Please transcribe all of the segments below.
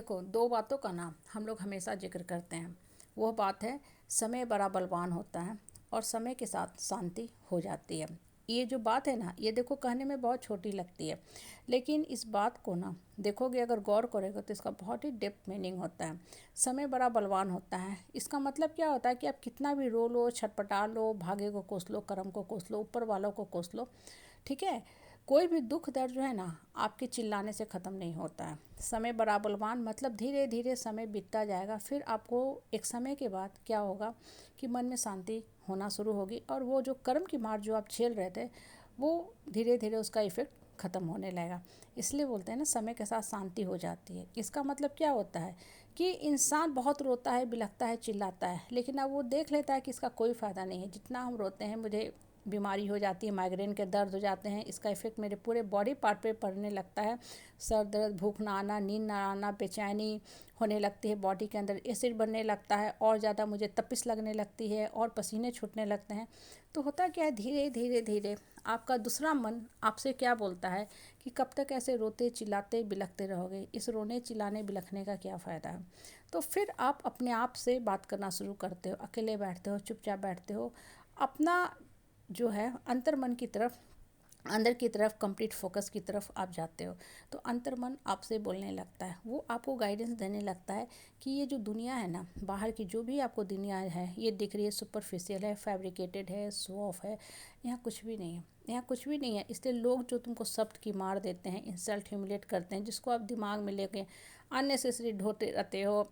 देखो, दो बातों का ना हम लोग हमेशा जिक्र करते हैं। वो बात है, समय बड़ा बलवान होता है और समय के साथ शांति हो जाती है। ये जो बात है ना, ये देखो कहने में बहुत छोटी लगती है, लेकिन इस बात को ना देखोगे, अगर गौर करोगे तो इसका बहुत ही डेप्थ मीनिंग होता है। समय बड़ा बलवान होता है, इसका मतलब क्या होता है कि आप कितना भी रो लो, छटपटा लो, भाग्य को कोस लो, कर्म को कोस लो, ऊपर वालों को कोस लो, ठीक है, कोई भी दुख दर्द जो है ना आपके चिल्लाने से ख़त्म नहीं होता है। समय बड़ा बलवान मतलब धीरे धीरे समय बीतता जाएगा, फिर आपको एक समय के बाद क्या होगा कि मन में शांति होना शुरू होगी, और वो जो कर्म की मार जो आप झेल रहे थे वो धीरे धीरे उसका इफ़ेक्ट ख़त्म होने लगेगा। इसलिए बोलते हैं ना, समय के साथ शांति हो जाती है। इसका मतलब क्या होता है कि इंसान बहुत रोता है, बिलखता है, चिल्लाता है, लेकिन अब वो देख लेता है कि इसका कोई फ़ायदा नहीं है। जितना हम रोते हैं, मुझे बीमारी हो जाती है, माइग्रेन के दर्द हो जाते हैं, इसका इफ़ेक्ट मेरे पूरे बॉडी पार्ट पे पड़ने लगता है। सर दर्द, भूख ना आना, नींद ना आना, बेचैनी होने लगती है, बॉडी के अंदर एसिड बनने लगता है, और ज़्यादा मुझे तपिश लगने लगती है और पसीने छूटने लगते हैं। तो होता क्या है, धीरे धीरे धीरे आपका दूसरा मन आपसे क्या बोलता है कि कब तक ऐसे रोते चिल्लाते बिलखते रहोगे, इस रोने चिल्लाने बिलखने का क्या फ़ायदा है। तो फिर आप अपने आप से बात करना शुरू करते हो, अकेले बैठते हो, चुपचाप बैठते हो, अपना जो है अंतर मन की तरफ, अंदर की तरफ, कंप्लीट फोकस की तरफ आप जाते हो। तो अंतर मन आपसे बोलने लगता है, वो आपको गाइडेंस देने लगता है कि ये जो दुनिया है ना, बाहर की जो भी आपको दुनिया है ये दिख रही है, सुपरफिशियल है, फैब्रिकेटेड है, शो ऑफ है, यहाँ कुछ भी नहीं है, यहाँ कुछ भी नहीं है। इसलिए लोग जो तुमको शब्द की मार देते हैं, इंसल्ट ह्यूमिलेट करते हैं, जिसको आप दिमाग में लेके अननेसेसरी ढोते रहते हो,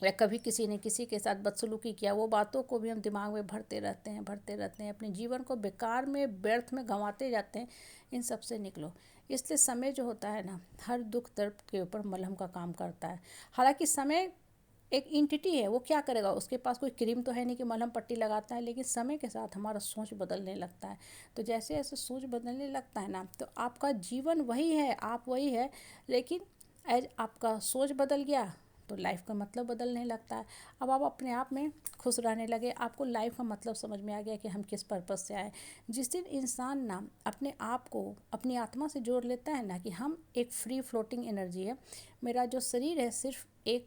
या कभी किसी ने किसी के साथ बदसलूकी किया, वो बातों को भी हम दिमाग में भरते रहते हैं, अपने जीवन को बेकार में, व्यर्थ में गंवाते जाते हैं। इन सब से निकलो। इसलिए समय जो होता है ना, हर दुख दर्द के ऊपर मलहम का काम करता है। हालांकि समय एक इंटिटी है, वो क्या करेगा, उसके पास कोई क्रीम तो है नहीं कि मलहम पट्टी लगाता है, लेकिन समय के साथ हमारा सोच बदलने लगता है। तो जैसे जैसे सोच बदलने लगता है ना, तो आपका जीवन वही है, आप वही है, लेकिन एज आपका सोच बदल गया तो लाइफ का मतलब बदलने लगता है। अब आप अपने आप में खुश रहने लगे, आपको लाइफ का मतलब समझ में आ गया कि हम किस पर्पज़ से आए। जिस दिन इंसान ना अपने आप को अपनी आत्मा से जोड़ लेता है ना कि हम एक फ्री फ्लोटिंग एनर्जी है, मेरा जो शरीर है सिर्फ एक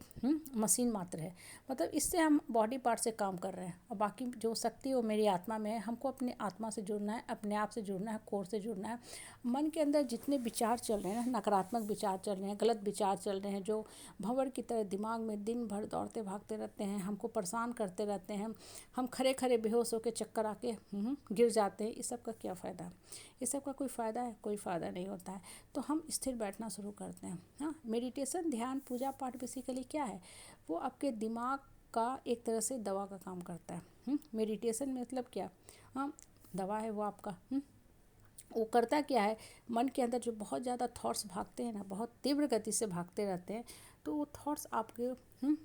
मशीन मात्र है, मतलब इससे हम बॉडी पार्ट से काम कर रहे हैं, और बाकी जो शक्ति वो मेरी आत्मा में है। हमको अपनी आत्मा से जुड़ना है, अपने आप से जुड़ना है, कोर से जुड़ना है। मन के अंदर जितने विचार चल रहे हैं ना, नकारात्मक विचार चल रहे हैं, गलत विचार चल रहे हैं, जो भंवर की तरह दिमाग में दिन भर दौड़ते भागते रहते हैं, हमको परेशान करते रहते हैं, हम खड़े खड़े बेहोश होकर चक्कर आके गिर जाते हैं, इस सब का क्या फ़ायदा। इस सब का कोई फ़ायदा है, कोई फ़ायदा नहीं होता है। तो हम स्थिर बैठना शुरू करते हैं। हाँ, मेडिटेशन, ध्यान, पूजा पाठ बेसिकली क्या है, वो आपके दिमाग का एक तरह से दवा का काम करता है। मेडिटेशन मतलब क्या, हाँ, दवा है वो आपका। वो करता क्या है, मन के अंदर जो बहुत ज़्यादा थॉट्स भागते हैं ना, बहुत तीव्र गति से भागते रहते हैं, तो वो थॉट्स आपके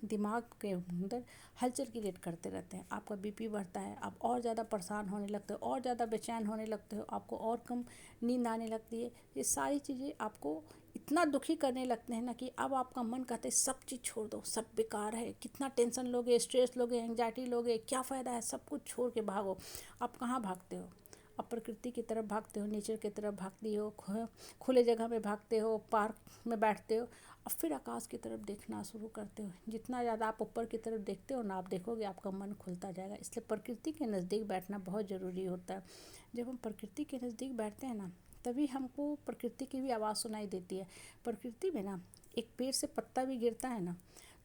दिमाग के अंदर हलचल क्रिएट करते रहते हैं। आपका बीपी बढ़ता है, आप और ज़्यादा परेशान होने लगते हो, और ज़्यादा बेचैन होने लगते हो, आपको और कम नींद आने लगती है। ये सारी चीज़ें आपको इतना दुखी करने लगते हैं ना कि अब आपका मन कहता है सब चीज़ छोड़ दो, सब बेकार है, कितना टेंशन लोगे, स्ट्रेस लोगे, एंग्जाइटी लोगे, क्या फ़ायदा है, सब कुछ छोड़ के भागो। आप कहाँ भागते हो, अब प्रकृति की तरफ भागते हो, नेचर की तरफ भागती हो, खुले जगह में भागते हो, पार्क में बैठते हो, और फिर आकाश की तरफ देखना शुरू करते हो। जितना ज़्यादा आप ऊपर की तरफ देखते हो ना, आप देखोगे आपका मन खुलता जाएगा। इसलिए प्रकृति के नज़दीक बैठना बहुत ज़रूरी होता है। जब हम प्रकृति के नज़दीक बैठते हैं ना, तभी हमको प्रकृति की भी आवाज़ सुनाई देती है। प्रकृति में ना एक पेड़ से पत्ता भी गिरता है ना,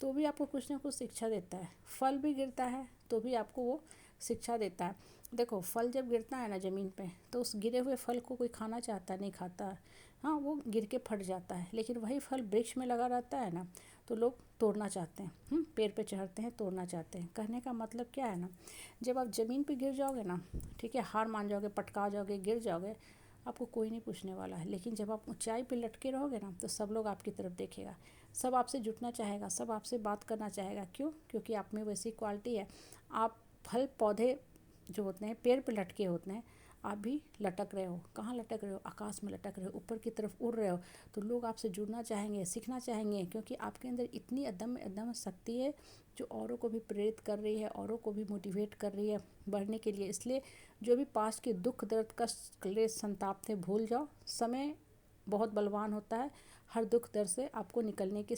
तो भी आपको कुछ ना कुछ शिक्षा देता है। फल भी गिरता है तो भी आपको वो शिक्षा देता है। देखो, फल जब गिरता है ना ज़मीन पे, तो उस गिरे हुए फल को कोई खाना चाहता नहीं, खाता है, हाँ, वो गिर के फट जाता है। लेकिन वही फल वृक्ष में लगा रहता है ना, तो लोग तोड़ना चाहते हैं, पेड़ पे चढ़ते हैं, तोड़ना चाहते हैं। कहने का मतलब क्या है ना, जब आप ज़मीन पे गिर जाओगे ना, ठीक है, हार मान जाओगे, पटका जाओगे, गिर जाओगे, आपको कोई नहीं पूछने वाला है। लेकिन जब आप ऊंचाई पे लटके रहोगे ना, तो सब लोग आपकी तरफ देखेगा, सब आपसे जुटना चाहेगा, सब आपसे बात करना चाहेगा। क्यों? क्योंकि आप में वैसी क्वालिटी है। आप फल पौधे जो होते हैं पेड़ पे लटके होते हैं, आप भी लटक रहे हो। कहाँ लटक रहे हो? आकाश में लटक रहे हो, ऊपर की तरफ उड़ रहे हो। तो लोग आपसे जुड़ना चाहेंगे, सीखना चाहेंगे, क्योंकि आपके अंदर इतनी अदम्य अदम्य शक्ति है जो औरों को भी प्रेरित कर रही है, औरों को भी मोटिवेट कर रही है बढ़ने के लिए। इसलिए जो भी पास्ट के दुख दर्द कष्ट क्लेश संताप थे, भूल जाओ। समय बहुत बलवान होता है, हर दुख दर्द से आपको निकलने की